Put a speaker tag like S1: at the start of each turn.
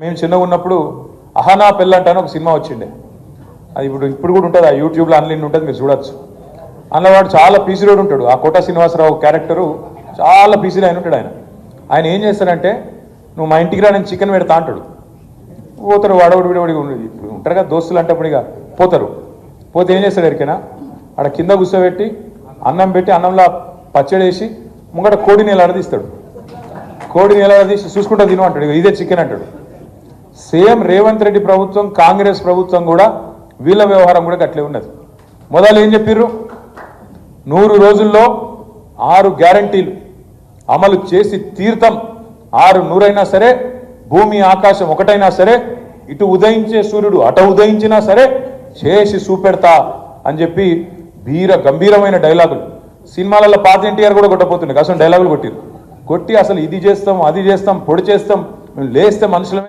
S1: మేము చిన్నగా ఉన్నప్పుడు అహనా పెళ్ళంట అని ఒక సినిమా వచ్చిండే. అది ఇప్పుడు కూడా ఉంటుంది, ఆ యూట్యూబ్లో అన్లిన్ ఉంటుంది, మీరు చూడొచ్చు. అందులో వాడు చాలా పీసిరోడు ఉంటాడు. ఆ కోట శ్రీనివాసరావు క్యారెక్టరు చాలా పీసిలో ఆయన ఉంటాడు. ఆయన ఏం చేస్తాడంటే, నువ్వు మా ఇంటికి రా, నేను చికెన్ పెడతా అంటాడు. పోతారు, వాడవాడు విడవడిగా ఇప్పుడు ఉంటారు కదా దోస్తులు అంటే, అప్పుడు ఇక పోతారు. పోతే ఏం చేస్తాడు ఎరికైనా, ఆడ కింద కూర్చోబెట్టి అన్నం పెట్టి అన్నంలో పచ్చడి వేసి ముంగట కోడిని ఎలాడదీస్తాడు. కోడిని ఎలాడదీసి చూసుకుంటా తిను అంటాడు. ఇదే చికెన్ అంటాడు. సేమ్ రేవంత్ రెడ్డి ప్రభుత్వం, కాంగ్రెస్ ప్రభుత్వం కూడా వీళ్ళ వ్యవహారం కూడా అట్లే ఉన్నది. మొదలు ఏం చెప్పిర్రు, 100 రోజుల్లో 6 గ్యారంటీలు అమలు చేసి తీర్థం. 6 అయినా సరే, భూమి ఆకాశం ఒకటైనా సరే, ఇటు ఉదయించే సూర్యుడు అటు ఉదయించినా సరే చేసి చూపెడతా అని చెప్పి గంభీరమైన డైలాగులు. సినిమాలలో పాత ఎన్టీఆర్ కూడా కొట్టపోతుండే, అసలు డైలాగులు కొట్టిరు. కొట్టి అసలు ఇది చేస్తాం, అది చేస్తాం, పొడి చేస్తాం, మేము లేస్తే మనుషులమే.